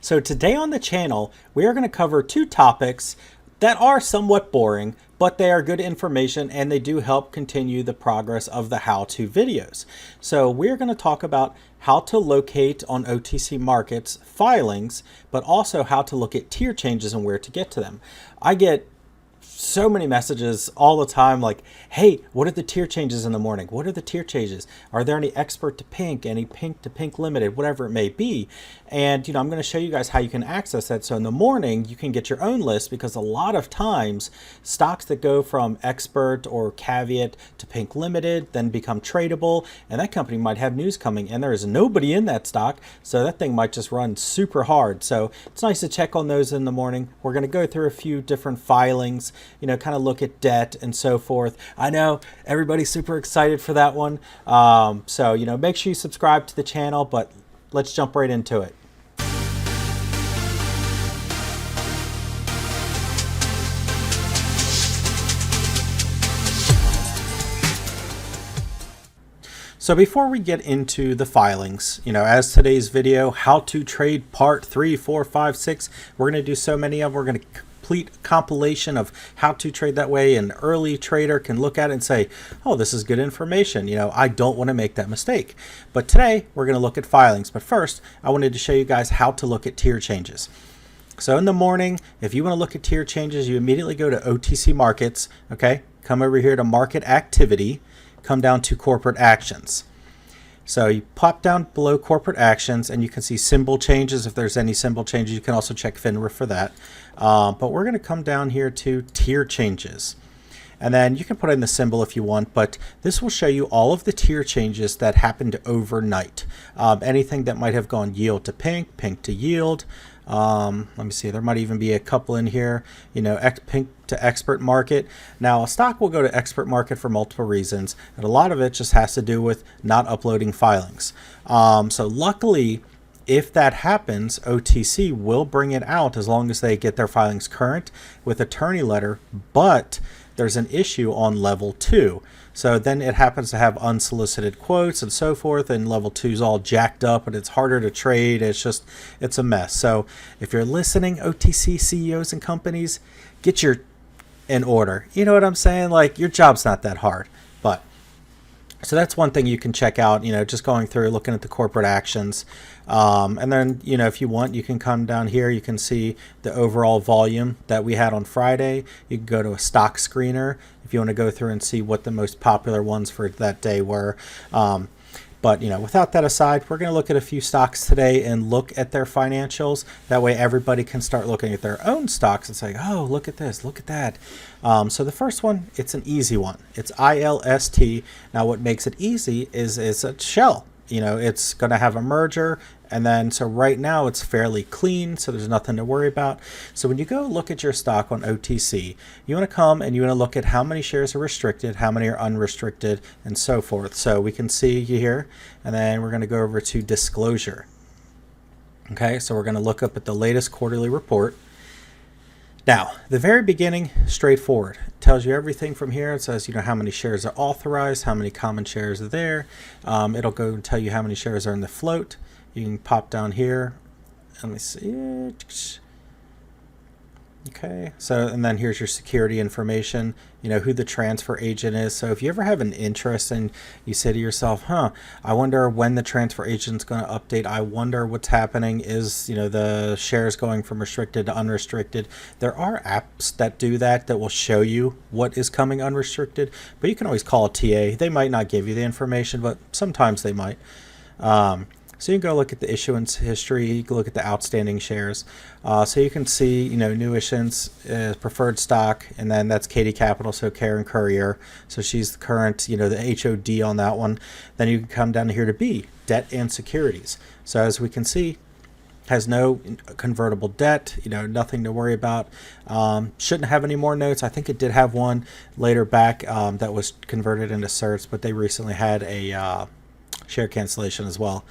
So today on the channel, we are going to cover two topics that are somewhat boring, but they are good information and they do help continue the progress of the how-to videos. So we're going to talk about how to locate on OTC markets filings, but also how to look at tier changes and where to get to them. I get so many messages all the time like, hey, what are the tier changes in the morning? What are the tier changes? Are there any expert to pink, any pink to pink limited, whatever it may be? And I'm going to show you guys how you can access that. So in the morning, you can get your own list, because a lot of times stocks that go from expert or caveat to pink limited then become tradable, and that company might have news coming and there is nobody in that stock. So that thing might just run super hard. So it's nice to check on those in the morning. We're going to go through a few different filings, kind of look at debt and so forth. I know everybody's super excited for that one. So, make sure you subscribe to the channel, but let's jump right into it. So before we get into the filings, as today's video, how to trade part 3, 4, 5, 6, we're going to do so many of them. We're going to complete compilation of how to trade that way. An early trader can look at it and say, oh, this is good information. I don't want to make that mistake. But today we're going to look at filings. But first, I wanted to show you guys how to look at tier changes. So in the morning, if you want to look at tier changes, you immediately go to OTC markets. Okay, come over here to market activity, come down to corporate actions. So you pop down below corporate actions and you can see symbol changes. If there's any symbol changes, you can also check FINRA for that. But we're going to come down here to tier changes. And then you can put in the symbol if you want, but this will show you all of the tier changes that happened overnight. Anything that might have gone yield to pink, pink to yield. Let me see, there might even be a couple in here, pink to expert market. Now a stock will go to expert market for multiple reasons, and a lot of it just has to do with not uploading filings. So luckily, if that happens, OTC will bring it out as long as they get their filings current with attorney letter, but there's an issue on level 2. So then it happens to have unsolicited quotes and so forth, and level 2 is all jacked up and it's harder to trade. It's a mess. So if you're listening, OTC CEOs and companies, get your in order. You know what I'm saying? Like, your job's not that hard. But so that's one thing you can check out, just going through, looking at the corporate actions. And then, if you want, you can come down here. You can see the overall volume that we had on Friday. You can go to a stock screener if you want to go through and see what the most popular ones for that day were. But, without that aside, we're going to look at a few stocks today and look at their financials. That way everybody can start looking at their own stocks and say, oh, look at this, look at that. So the first one, it's an easy one. It's ILST. Now what makes it easy is it's a shell. It's going to have a merger, and then so right now it's fairly clean, so there's nothing to worry about. So when you go look at your stock on OTC, you want to come and you want to look at how many shares are restricted, how many are unrestricted, and so forth. So we can see here, and then we're going to go over to disclosure. Okay, so we're going to look up at the latest quarterly report. Now, the very beginning, straightforward. It tells you everything from here. It says, how many shares are authorized, how many common shares are there. It'll go and tell you how many shares are in the float. You can pop down here. Let me see. Okay, so and then here's your security information, who the transfer agent is. So if you ever have an interest and you say to yourself, I wonder when the transfer agent's going to update, I wonder what's happening, is the shares going from restricted to unrestricted. There are apps that do that will show you what is coming unrestricted, but you can always call a TA. They might not give you the information, but sometimes they might. So you can go look at the issuance history, you can look at the outstanding shares. So you can see, new issuance, preferred stock, and then that's Katie Capital, so Karen Courier. So she's the current, the HOD on that one. Then you can come down here to B, debt and securities. So as we can see, has no convertible debt, nothing to worry about. Shouldn't have any more notes. I think it did have one later back that was converted into certs, but they recently had a share cancellation as well.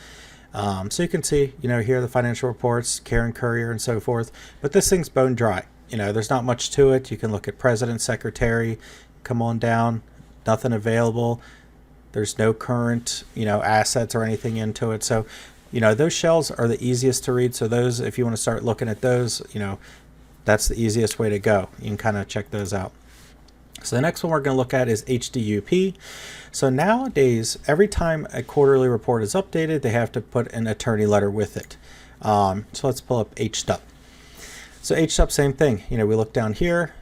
So you can see, here are the financial reports, Karen Courier and so forth, but this thing's bone dry. There's not much to it. You can look at president, secretary, come on down, nothing available. There's no current, assets or anything into it. So You know, those shells are the easiest to read. So those, if you want to start looking at those, you know, that's the easiest way to go. You can kind of check those out. So the next one we're going to look at is HDUP. So nowadays, every time a quarterly report is updated, they have to put an attorney letter with it. So let's pull up HDUP. So HDUP, same thing. You know, we look down here,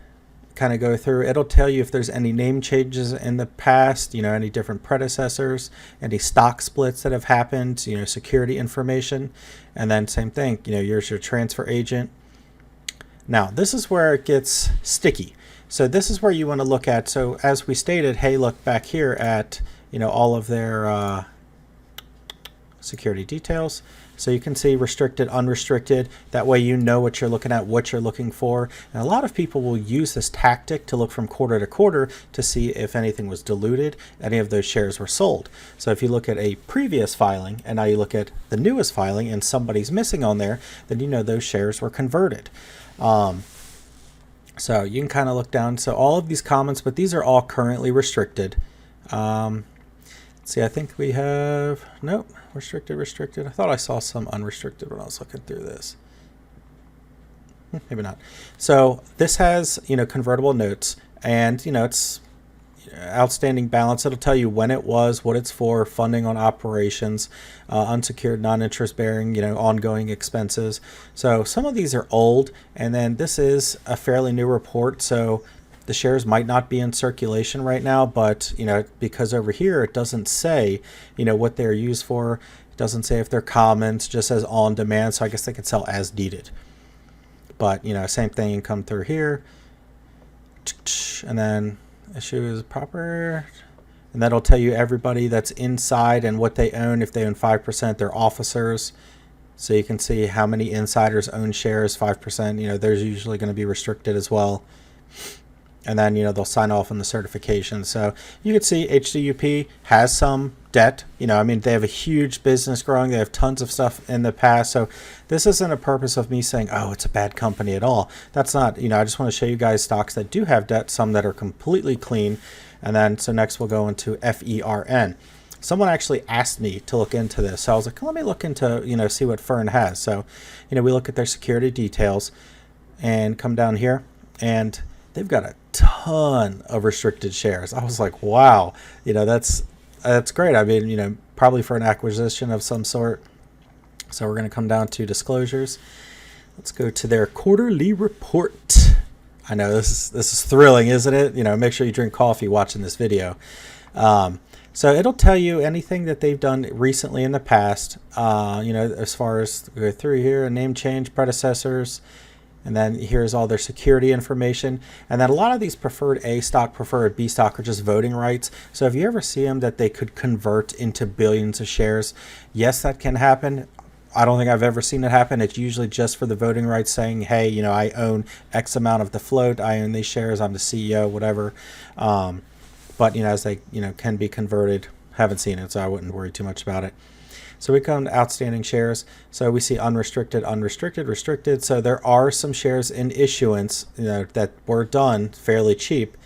kind of go through. It'll tell you if there's any name changes in the past, you know, any different predecessors, any stock splits that have happened, you know, security information. And then same thing, you know, here's your transfer agent. Now, this is where it gets sticky. So this is where you want to look at. So as we stated, hey, look back here at, you know, all of their security details. So you can see restricted, unrestricted. That way you know what you're looking at, what you're looking for. And a lot of people will use this tactic to look from quarter to quarter to see if anything was diluted, any of those shares were sold. So if you look at a previous filing and now you look at the newest filing and somebody's missing on there, then you know those shares were converted. So you can kind of look down. So all of these comments, but these are all currently restricted. See, I think we have, nope, restricted. I thought I saw some unrestricted when I was looking through this. Maybe not. So this has, you know, convertible notes, and, you know, it's outstanding balance. It'll tell you when it was, what it's for, funding on operations, unsecured, non-interest bearing, you know, ongoing expenses. So some of these are old, and then this is a fairly new report. So the shares might not be in circulation right now, but, you know, because over here it doesn't say, you know, what they're used for. It doesn't say if they're commons, just says on demand. So I guess they could sell as needed. But, you know, same thing, come through here, and then issue is proper, and that'll tell you everybody that's inside and what they own. If they own 5%, they're officers. So you can see how many insiders own shares, 5%. You know, there's usually going to be restricted as well. And then, you know, they'll sign off on the certification. So you can see HDUP has some debt. You know, I mean, they have a huge business growing. They have tons of stuff in the past. So this isn't a purpose of me saying, oh, it's a bad company at all. That's not, you know, I just want to show you guys stocks that do have debt, some that are completely clean. And then, so next we'll go into FERN. Someone actually asked me to look into this. So I was like, let me look into, you know, see what FERN has. So, you know, we look at their security details and come down here, and they've got a ton of restricted shares. I was like, wow, you know, that's great. I mean, you know, probably for an acquisition of some sort. So we're going to come down to disclosures. Let's go to their quarterly report. I know this is thrilling, isn't it? You know, make sure you drink coffee watching this video. So it'll tell you anything that they've done recently in the past, you know, as far as go through here, name change, predecessors. And then here's all their security information. And then a lot of these preferred A stock, preferred B stock are just voting rights. So if you ever see them that they could convert into billions of shares, yes, that can happen. I don't think I've ever seen it happen. It's usually just for the voting rights, saying, hey, you know, I own X amount of the float. I own these shares. I'm the CEO, whatever. But, you know, as they, you know, can be converted. Haven't seen it, so I wouldn't worry too much about it. So we come to outstanding shares. So we see unrestricted, unrestricted, restricted. So there are some shares in issuance, you know, that were done fairly cheap.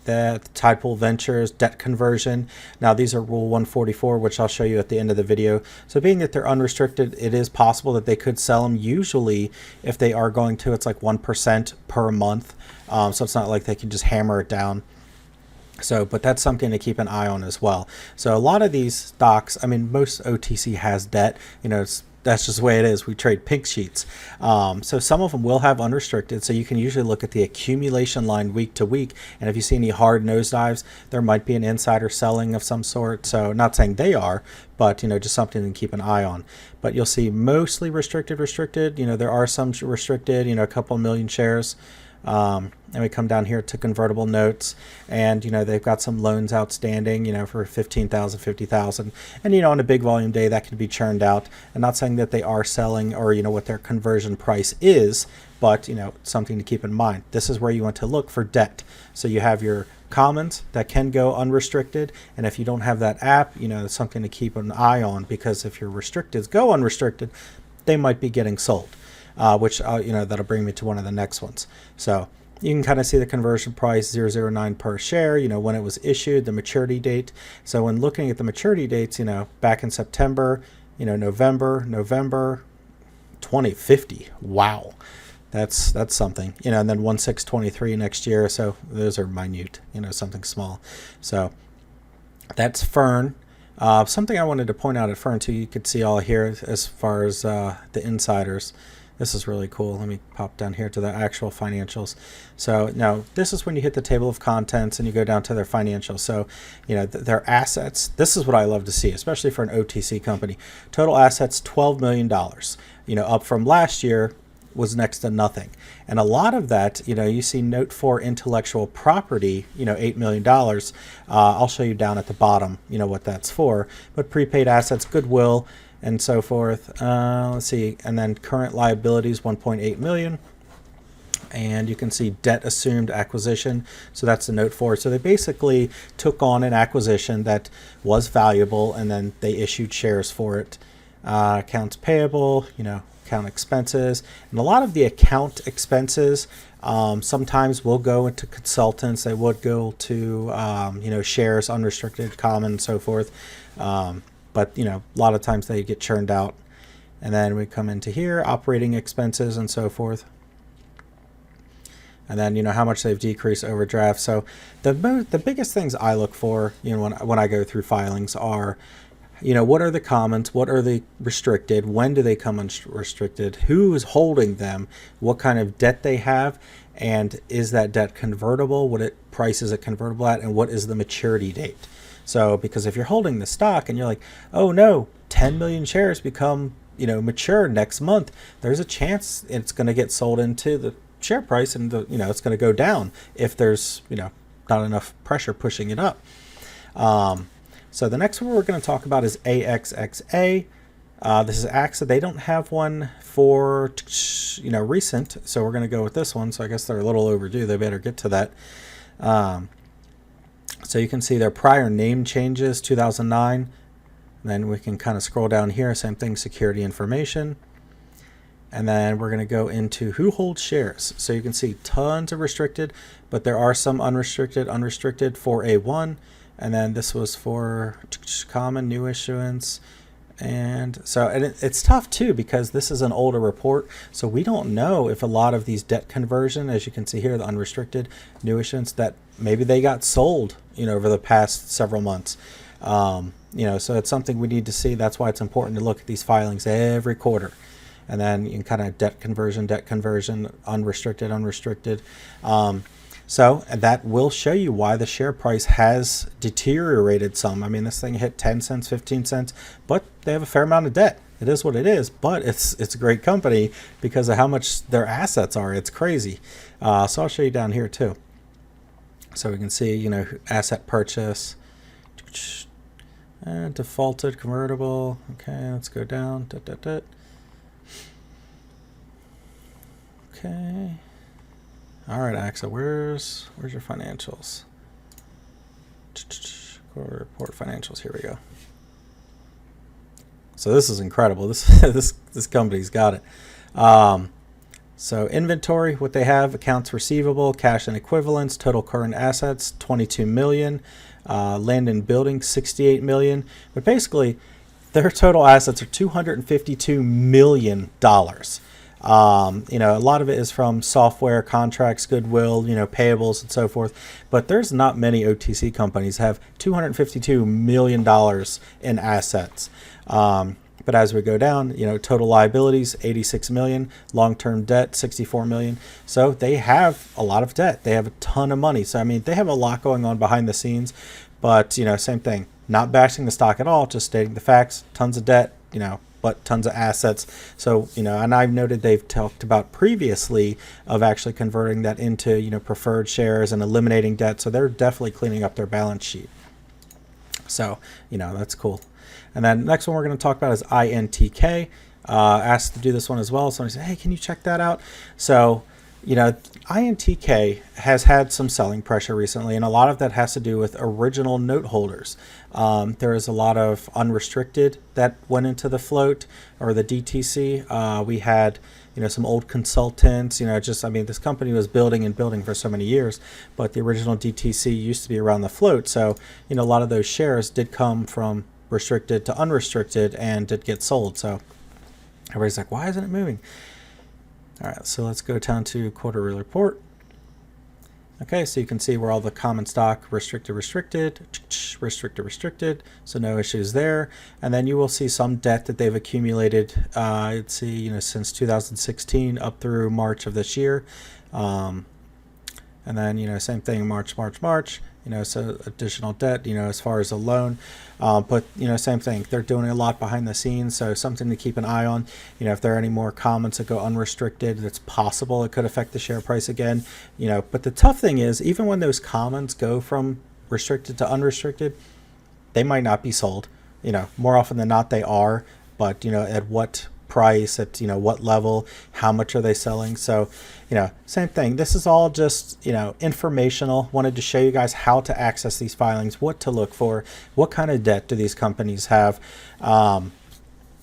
That Tide Pool Ventures, debt conversion. Now these are Rule 144, which I'll show you at the end of the video. So being that they're unrestricted, it is possible that they could sell them. Usually, if they are going to, it's like 1% per month. So it's not like they can just hammer it down. So, but that's something to keep an eye on as well. So a lot of these stocks, I mean, most OTC has debt, you know, that's just the way it is. We trade pink sheets. So some of them will have unrestricted. So you can usually look at the accumulation line week to week. And if you see any hard nosedives, there might be an insider selling of some sort. So not saying they are, but, you know, just something to keep an eye on. But you'll see mostly restricted. You know, there are some restricted, you know, a couple million shares. And we come down here to convertible notes, and, you know, they've got some loans outstanding, you know, for 15,000, 50,000. And, you know, on a big volume day that can be churned out. I'm not saying that they are selling or, you know, what their conversion price is, but, you know, something to keep in mind. This is where you want to look for debt. So you have your commons that can go unrestricted. And if you don't have that app, you know, it's something to keep an eye on, because if your restricteds go unrestricted, they might be getting sold. Which, you know, that'll bring me to one of the next ones. So you can kind of see the conversion price, 009 per share, you know, when it was issued, the maturity date. So when looking at the maturity dates, you know, back in September, November 2050. Wow. That's something, and then 1623 next year. So those are minute, something small. So that's FERN. Something I wanted to point out at FERN too, you could see all here as far as the insiders. This is really cool. Let me pop down here to the actual financials. So now this is when you hit the table of contents and you go down to their financials. So, their assets, this is what I love to see, especially for an OTC company. Total assets, $12 million, up from last year was next to nothing. And a lot of that, you see note for intellectual property, $8 million. I'll show you down at the bottom, what that's for. But prepaid assets, goodwill, and so forth. Let's see. And then current liabilities, 1.8 million. And you can see debt assumed acquisition. So that's the note for it. So they basically took on an acquisition that was valuable, and then they issued shares for it. Accounts payable, account expenses, and a lot of the account expenses sometimes will go into consultants. They would go to shares, unrestricted, common, and so forth. But a lot of times they get churned out. And then we come into here, operating expenses and so forth. And then how much they've decreased overdraft. So the biggest things I look for when I go through filings are what are the commons? What are the restricted? When do they come unrestricted? Who is holding them? What kind of debt they have? And is that debt convertible? What price is it convertible at? And what is the maturity date? So, because if you're holding the stock and you're like, oh no, 10 million shares become, mature next month, there's a chance it's going to get sold into the share price, and it's going to go down if there's, not enough pressure pushing it up. So the next one we're going to talk about is AXCA. This is AXCA. They don't have one for, recent, so we're going to go with this one. So I guess they're a little overdue. They better get to that. So you can see their prior name changes, 2009. And then we can kind of scroll down here. Same thing, security information. And then we're going to go into who holds shares. So you can see tons of restricted, but there are some unrestricted for A1. And then this was for common, new issuance. And so it's tough too, because this is an older report. So we don't know if a lot of these debt conversion, as you can see here, the unrestricted new issuance, that maybe they got sold, over the past several months. So it's something we need to see. That's why it's important to look at these filings every quarter. And then you can kind of debt conversion, unrestricted. So that will show you why the share price has deteriorated some. I mean, this thing hit 10 cents, 15 cents, but they have a fair amount of debt. It is what it is, but it's a great company because of how much their assets are. It's crazy. So I'll show you down here too. So we can see, asset purchase, defaulted, convertible. Okay, let's go down. Okay. All right, AXA, where's your financials? Quarter report financials. Here we go. So this is incredible. This company's got it. So inventory, what they have: accounts receivable, cash and equivalents, total current assets, 22 million, land and building, 68 million. But basically, their total assets are $252 million. A lot of it is from software, contracts, goodwill, payables and so forth. But there's not many OTC companies have $252 million in assets. But as we go down, total liabilities, 86 million, long-term debt, 64 million. So they have a lot of debt. They have a ton of money. So, I mean, they have a lot going on behind the scenes, but, same thing, not bashing the stock at all, just stating the facts, tons of debt, but tons of assets. So, and I've noted they've talked about previously of actually converting that into, preferred shares and eliminating debt. So they're definitely cleaning up their balance sheet. So, that's cool. And then next one we're going to talk about is INTK. Asked to do this one as well. Somebody said, hey, can you check that out? So, INTK has had some selling pressure recently, and a lot of that has to do with original note holders. There is a lot of unrestricted that went into the float or the DTC. We had, some old consultants, this company was building for so many years, but the original DTC used to be around the float. So, a lot of those shares did come from, restricted to unrestricted and did get sold. So everybody's like, why isn't it moving? All right, so let's go down to quarterly report. Okay, so you can see where all the common stock restricted, so no issues there. And then you will see some debt that they've accumulated. Let's see, since 2016 up through March of this year. And then, same thing, March, so additional debt, as far as a loan. But, same thing, they're doing a lot behind the scenes, so something to keep an eye on. If there are any more comments that go unrestricted, it's possible it could affect the share price again. But the tough thing is, even when those comments go from restricted to unrestricted, they might not be sold. More often than not they are, but, at what price, at what level, how much are they selling? So same thing, this is all just informational. Wanted to show you guys how to access these filings, what to look for, what kind of debt do these companies have, and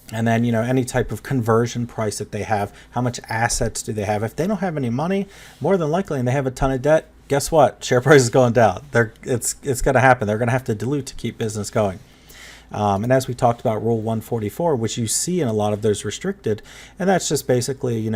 then any type of conversion price that they have, how much assets do they have. If they don't have any money, more than likely, and they have a ton of debt, guess what, share price is going down. It's going to happen. They're going to have to dilute to keep business going. And as we talked about Rule 144, which you see in a lot of those restricted, and that's just basically,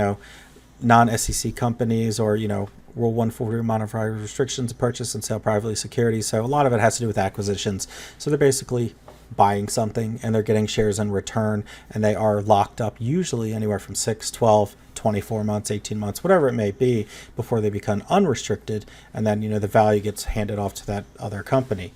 non-SEC companies, or, Rule 140 modified restrictions to purchase and sell privately securities. So a lot of it has to do with acquisitions. So they're basically buying something and they're getting shares in return, and they are locked up usually anywhere from 6, 12, 24 months, 18 months, whatever it may be, before they become unrestricted. And then, the value gets handed off to that other company.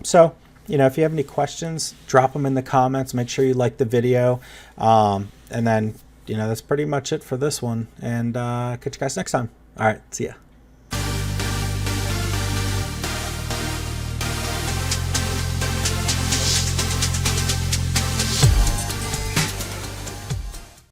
So if you have any questions, drop them in the comments. Make sure you like the video. And then, that's pretty much it for this one. And catch you guys next time. All right. See ya.